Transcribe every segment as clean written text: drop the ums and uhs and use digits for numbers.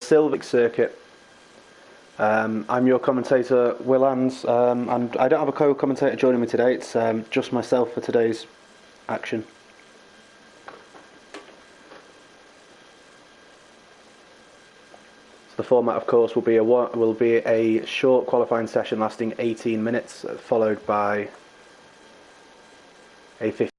Silverstone circuit. I'm your commentator, Will Ans, and I don't have a co-commentator joining me today. It's just myself for today's action. So the format, of course, will be a short qualifying session lasting 18 minutes, followed by a 50.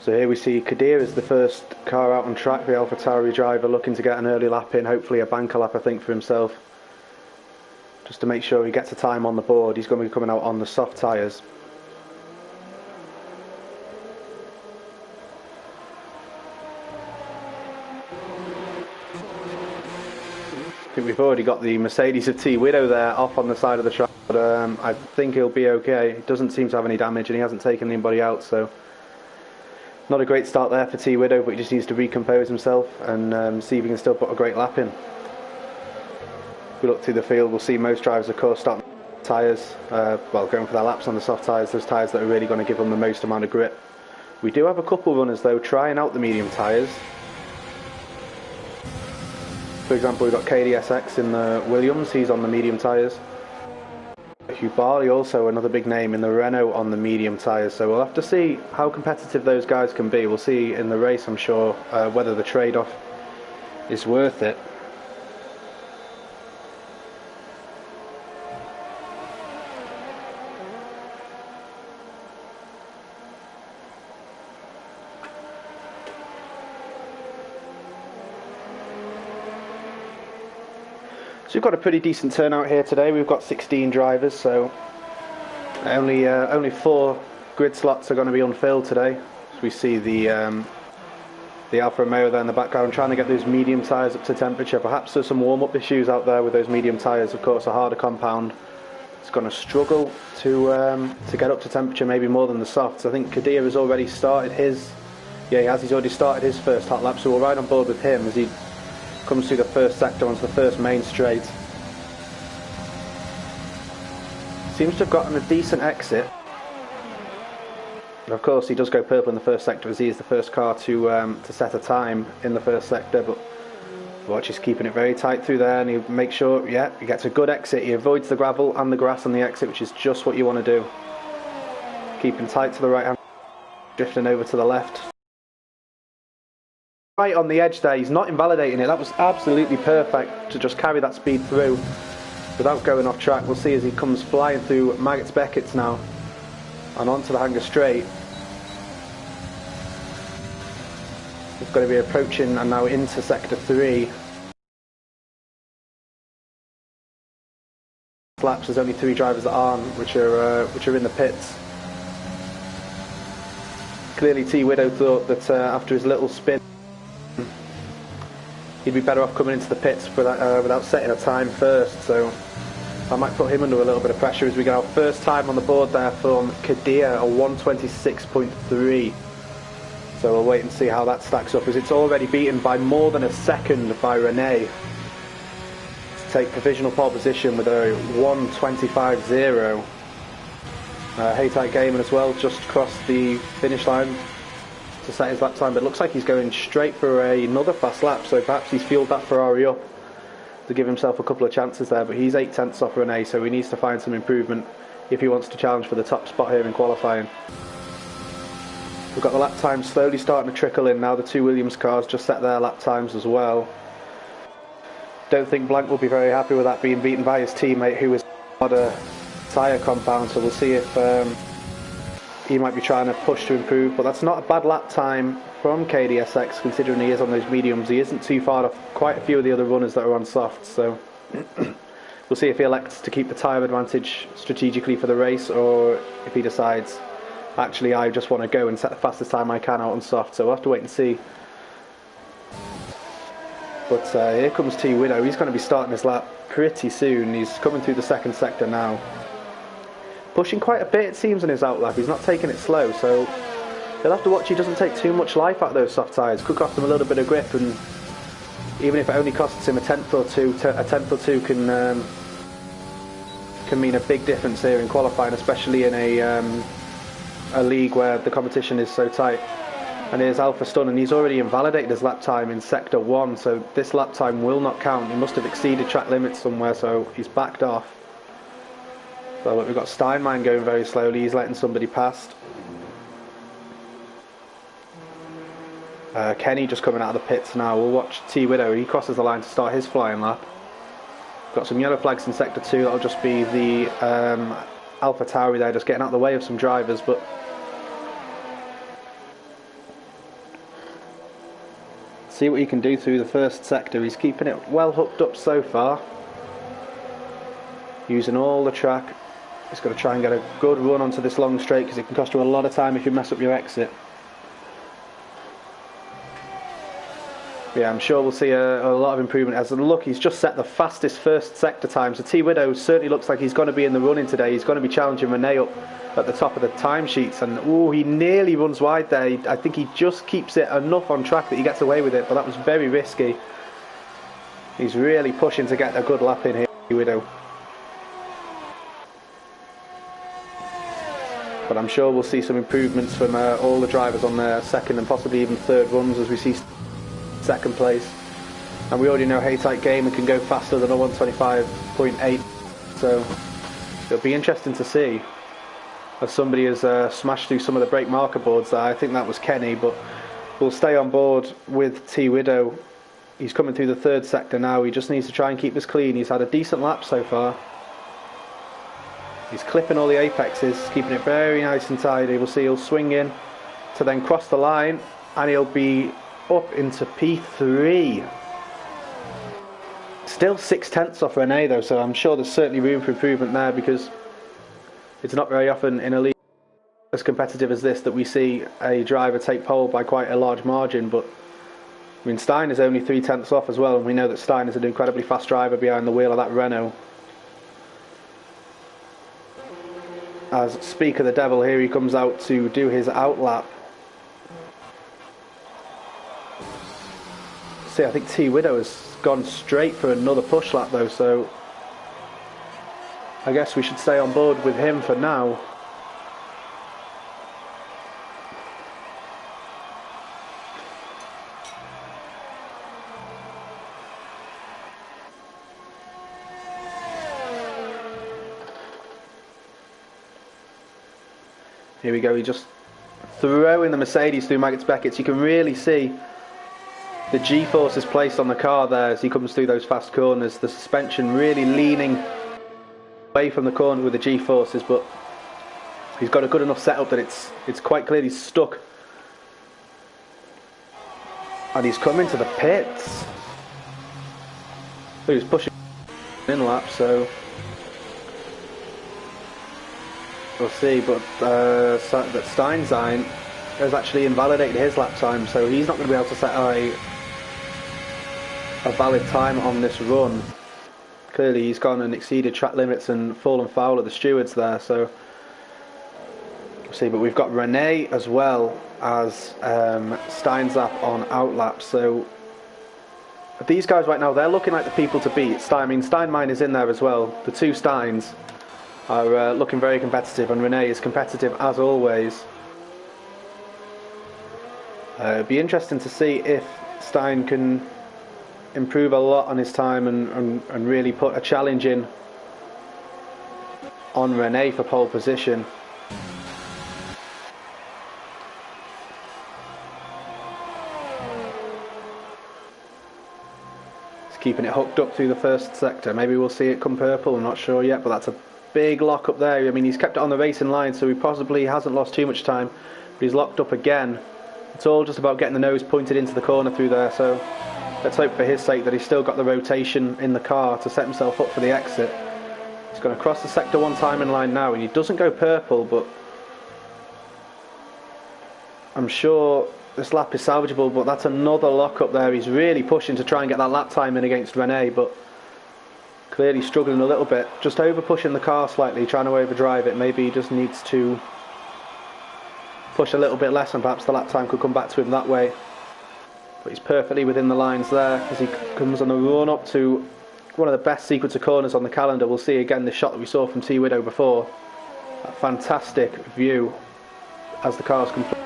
So here we see Kadir is the first car out on track, the AlphaTauri driver looking to get an early lap in, hopefully a banker lap I think for himself, just to make sure he gets a time on the board. He's going to be coming out on the soft tyres. I think we've already got the Mercedes of T Widow there off on the side of the track, but I think he'll be okay. He doesn't seem to have any damage and he hasn't taken anybody out, so not a great start there for T Widow, but he just needs to recompose himself and see if he can still put a great lap in. If we look through the field, we'll see most drivers, of course, starting tyres, going for their laps on the soft tyres, those tyres that are really going to give them the most amount of grip. We do have a couple of runners, though, trying out the medium tyres. For example, we've got KDSX in the Williams, he's on the medium tyres. Hubali, also another big name in the Renault, on the medium tyres, so we'll have to see how competitive those guys can be. We'll see in the race, I'm sure, whether the trade-off is worth it. So we've got a pretty decent turnout here today. We've got 16 drivers, so only 4 grid slots are going to be unfilled today. So we see the Alfa Romeo there in the background trying to get those medium tyres up to temperature. Perhaps there's some warm-up issues out there with those medium tyres. Of course, a harder compound. It's going to struggle to get up to temperature, maybe more than the softs. I think Kadir has already started his. Yeah, he has. He's already started his first hot lap, so we'll ride on board with him as he comes through the first sector onto the first main straight. Seems to have gotten a decent exit. And of course, he does go purple in the first sector as he is the first car to set a time in the first sector. But watch, he's keeping it very tight through there, and he makes sure, yeah, he gets a good exit. He avoids the gravel and the grass on the exit, which is just what you want to do. Keeping tight to the right hand, drifting over to the left. Right on the edge there, he's not invalidating it. That was absolutely perfect to just carry that speed through without going off track. We'll see as he comes flying through Maggots Beckett's now and onto the hanger straight. He's going to be approaching and now into sector 3. Laps, there's only 3 drivers that aren't, which are in the pits. Clearly T Widow thought that after his little spin he'd be better off coming into the pits without setting a time first, so I might put him under a little bit of pressure as we get our first time on the board there from Kadir, a 1:26.3. So we'll wait and see how that stacks up, as it's already beaten by more than a second by Rene to take provisional pole position with a 1:25.0. Haytite Gaiman as well just crossed the finish line to set his lap time, but it looks like he's going straight for another fast lap, so perhaps he's fueled that Ferrari up to give himself a couple of chances there. But he's 8 tenths off Rene, so he needs to find some improvement if he wants to challenge for the top spot here in qualifying. We've got the lap times slowly starting to trickle in now. The 2 Williams cars just set their lap times as well. Don't think Blank will be very happy with that, being beaten by his teammate who is on a tyre compound, so we'll see if he might be trying to push to improve. But that's not a bad lap time from KDSX, considering he is on those mediums. He isn't too far off quite a few of the other runners that are on softs, so we'll see if he elects to keep the tyre advantage strategically for the race, or if he decides, actually, I just want to go and set the fastest time I can out on soft. So we'll have to wait and see. But here comes T Widow. He's going to be starting his lap pretty soon. He's coming through the second sector now, pushing quite a bit, it seems, in his outlap. He's not taking it slow, so he'll have to watch he doesn't take too much life out of those soft tyres. Could cost him a little bit of grip, and even if it only costs him a tenth or two, a tenth or two can mean a big difference here in qualifying, especially in a league where the competition is so tight. And here's Silverstone, and he's already invalidated his lap time in sector 1, so this lap time will not count. He must have exceeded track limits somewhere, so he's backed off. So look, we've got Steinmeier going very slowly, he's letting somebody past. Kenny just coming out of the pits now. We'll watch T Widow, he crosses the line to start his flying lap. Got some yellow flags in sector 2, that'll just be the Alpha Tauri there, just getting out of the way of some drivers, but see what he can do through the first sector. He's keeping it well hooked up so far, using all the track. He's got to try and get a good run onto this long straight, because it can cost you a lot of time if you mess up your exit. Yeah, I'm sure we'll see a lot of improvement. As a look, he's just set the fastest first sector time, so T Widow certainly looks like he's going to be in the running today. He's going to be challenging Rene up at the top of the timesheets, and ooh, he nearly runs wide there. I think he just keeps it enough on track that he gets away with it, but that was very risky. He's really pushing to get a good lap in here, T Widow. But I'm sure we'll see some improvements from all the drivers on their second and possibly even third runs as we see second place. And we already know Haytight Gamer can go faster than a 125.8, so it'll be interesting to see. As somebody has smashed through some of the brake marker boards there. I think that was Kenny, but we'll stay on board with T Widow. He's coming through the third sector now. He just needs to try and keep this clean. He's had a decent lap so far. He's clipping all the apexes, keeping it very nice and tidy. We'll see he'll swing in to then cross the line, and he'll be up into P3. Still 6/10 off Rene though, so I'm sure there's certainly room for improvement there, because it's not very often in a league as competitive as this that we see a driver take pole by quite a large margin. But I mean, Stein is only 3/10 off as well, and we know that Stein is an incredibly fast driver behind the wheel of that Renault. As Speak of the Devil, here he comes out to do his outlap. See, I think T Widow has gone straight for another push lap though, so I guess we should stay on board with him for now. Here we go, he just throwing the Mercedes through Maggotts Beckett's. You can really see the G-forces placed on the car there as he comes through those fast corners. The suspension really leaning away from the corner with the G-forces, but he's got a good enough setup that it's quite clear he's stuck. And he's coming to the pits. He was pushing in lap, so we'll see. But that Steinzine has actually invalidated his lap time, so he's not going to be able to set a valid time on this run. Clearly he's gone and exceeded track limits and fallen foul of the stewards there, so we'll see. But we've got Rene as well as Steinzap on outlap, so these guys right now, they're looking like the people to beat. I mean, Steinmeier is in there as well. The two Steins are looking very competitive, and Rene is competitive as always. It'd be interesting to see if Stein can improve a lot on his time and really put a challenge in on Rene for pole position. He's keeping it hooked up through the first sector. Maybe we'll see it come purple, I'm not sure yet, but that's a big lock up there. I mean, he's kept it on the racing line, so he possibly hasn't lost too much time, but he's locked up again. It's all just about getting the nose pointed into the corner through there, so let's hope for his sake that he's still got the rotation in the car to set himself up for the exit. He's going to cross the sector 1 timing line now, and he doesn't go purple, but I'm sure this lap is salvageable. But that's another lock up there. He's really pushing to try and get that lap time in against Rene, but clearly struggling a little bit, just over pushing the car slightly, trying to overdrive it. Maybe he just needs to push a little bit less, and perhaps the lap time could come back to him that way. but he's perfectly within the lines there as he comes on the run up to one of the best sequence of corners on the calendar. We'll see again the shot that we saw from T Widow before. That fantastic view as the cars complete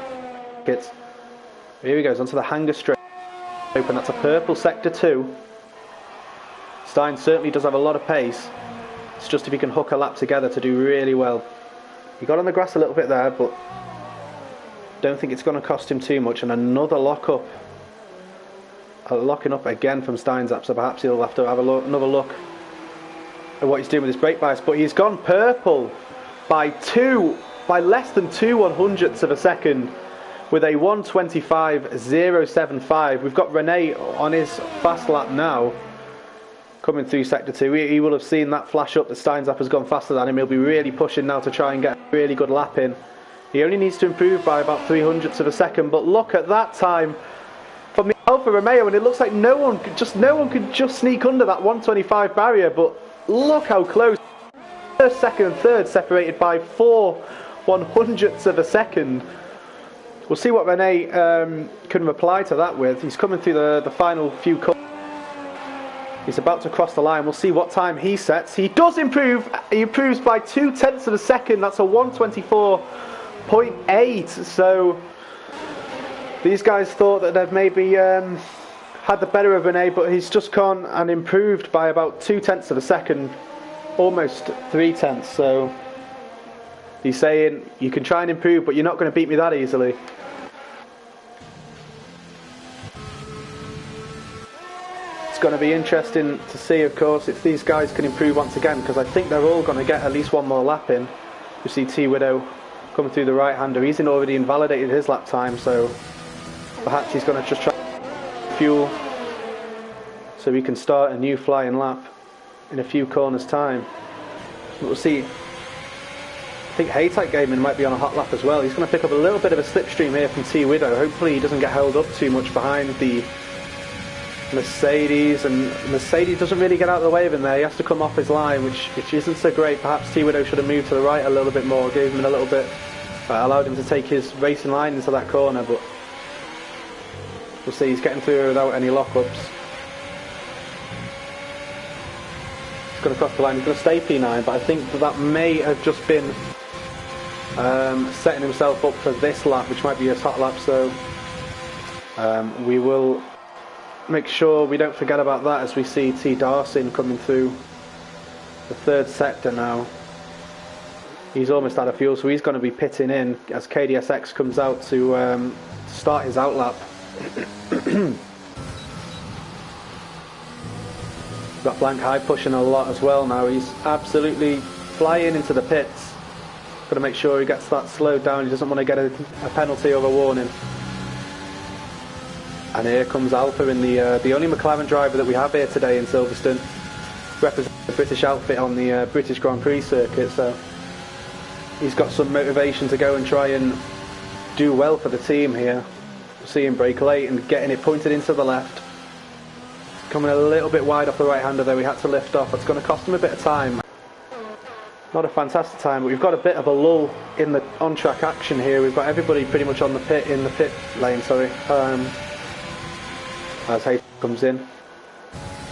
it. Here he goes onto the hanger straight open. That's a purple sector 2. Stein certainly does have a lot of pace. It's just if he can hook a lap together to do really well. He got on the grass a little bit there, but don't think it's going to cost him too much. And another lock-up. Locking up again from Stein's up, so perhaps he'll have to have another look at what he's doing with his brake bias. But he's gone purple by less than 2/100ths of a second with a 1:25.075. We've got Rene on his fast lap now, coming through sector 2. He will have seen that flash up that Stein's up has gone faster than him. He'll be really pushing now to try and get a really good lap in. He only needs to improve by about 300ths of a second, but look at that time from the Alfa Romeo, and it looks like no one could just sneak under that 1:25 barrier, but look how close. First, second and third separated by 4/100ths of a second. We'll see what Rene can reply to that with. He's coming through the final few corners. He's about to cross the line. We'll see what time he sets. He does improve. He improves by 0.2 of a second. That's a 1:24.8. So these guys thought that they'd maybe had the better of Rene, but he's just gone and improved by about 0.2 of a second, almost 0.3. So he's saying you can try and improve, but you're not going to beat me that easily. It's going to be interesting to see, of course, if these guys can improve once again, because I think they're all going to get at least one more lap in. You see T Widow coming through the right-hander. He's already invalidated his lap time, so perhaps he's going to just try fuel so we can start a new flying lap in a few corners time. But we'll see. I think Haytite Gaming might be on a hot lap as well. He's going to pick up a little bit of a slipstream here from T Widow. Hopefully he doesn't get held up too much behind the Mercedes, and Mercedes doesn't really get out of the way of him there. He has to come off his line, which isn't so great. Perhaps T Widow should have moved to the right a little bit more, gave him a little bit, allowed him to take his racing line into that corner, but we'll see. He's getting through without any lockups. He's going to cross the line. He's going to stay P9, but I think that may have just been setting himself up for this lap, which might be a hot lap, so we will make sure we don't forget about that as we see T Darcin coming through the third sector now. He's almost out of fuel, so he's going to be pitting in as KDSX comes out to start his outlap. Got Blank High pushing a lot as well now. He's absolutely flying into the pits. Got to make sure he gets that slowed down. He doesn't want to get a penalty or a warning. And here comes Alpha in the only McLaren driver that we have here today in Silverstone, representing the British outfit on the British Grand Prix circuit. So he's got some motivation to go and try and do well for the team here. See him brake late and getting it pointed into the left. Coming a little bit wide off the right-hander though. He had to lift off. It's going to cost him a bit of time. Not a fantastic time, but we've got a bit of a lull in the on-track action here. We've got everybody pretty much on the pit lane. As Hayes comes in.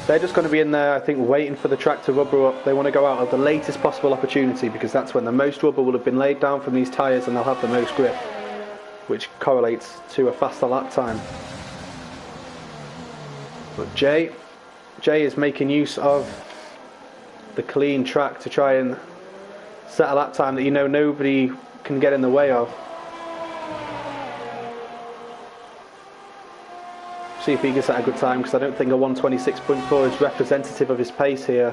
They're just going to be in there, I think, waiting for the track to rubber up. They want to go out at the latest possible opportunity, because that's when the most rubber will have been laid down from these tyres and they'll have the most grip, which correlates to a faster lap time. But Jay is making use of the clean track to try and set a lap time that nobody can get in the way of. See if he can set a good time, because I don't think a 1:26.4 is representative of his pace here.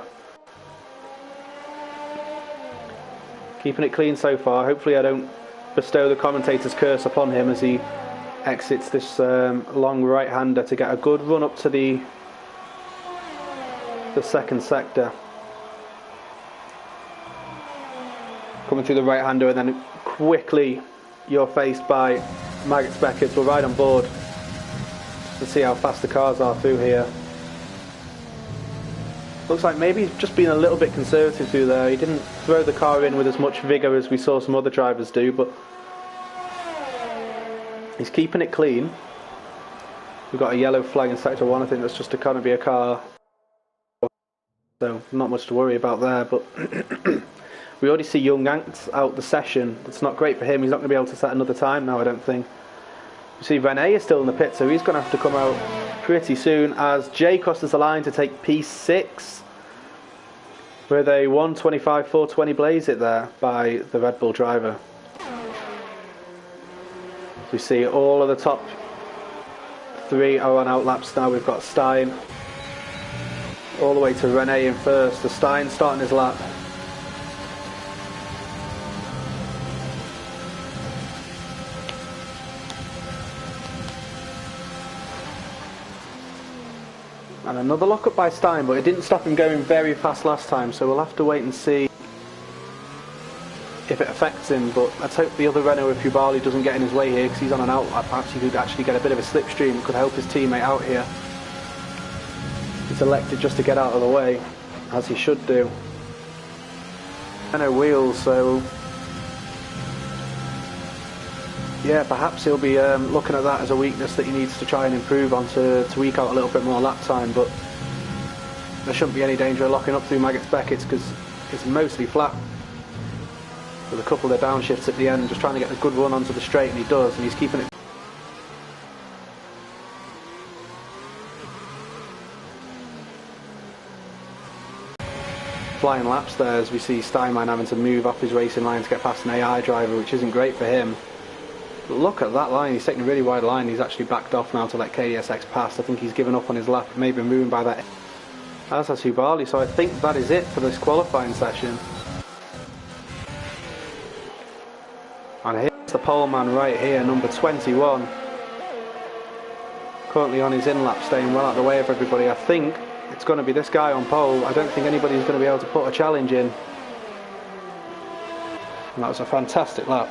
Keeping it clean so far. Hopefully I don't bestow the commentator's curse upon him as he exits this long right-hander to get a good run up to the second sector. Coming through the right-hander, and then quickly you're faced by Maggots Beckers. We're right on board to see how fast the cars are through here. Looks like maybe he's just been a little bit conservative through there. He didn't throw the car in with as much vigour as we saw some other drivers do, but he's keeping it clean. We've got a yellow flag in sector 1, I think that's just to kind of be a car. So not much to worry about there, but we already see Young Ant out the session. It's not great for him, he's not going to be able to set another time now, I don't think. You see Rene is still in the pit, so he's going to have to come out pretty soon as Jay crosses the line to take P6 with a 1:25.420 blaze it there by the Red Bull driver. We see all of the top 3 are on out laps now. We've got Stein all the way to Rene in first. So Stein starting his lap. And another lock-up by Stein, but it didn't stop him going very fast last time, so we'll have to wait and see if it affects him. But let's hope the other Renault of Hubali doesn't get in his way here, because he's on an outlap. Perhaps he could actually get a bit of a slipstream, could help his teammate out here. He's elected just to get out of the way, as he should do. Renault wheels, so yeah, perhaps he'll be looking at that as a weakness that he needs to try and improve on to eke out a little bit more lap time, but there shouldn't be any danger of locking up through Maggots Beckett's because it's mostly flat with a couple of downshifts at the end, just trying to get a good run onto the straight, and he does, and he's keeping it. Flying laps there as we see Steinman having to move off his racing line to get past an AI driver, which isn't great for him. But look at that line, he's taking a really wide line, he's actually backed off now to let KDSX pass. I think he's given up on his lap, maybe moving by that. As has Hubali, so I think that is it for this qualifying session. And here's the pole man right here, number 21. Currently on his in-lap, staying well out of the way of everybody. I think it's going to be this guy on pole. I don't think anybody's going to be able to put a challenge in. And that was a fantastic lap.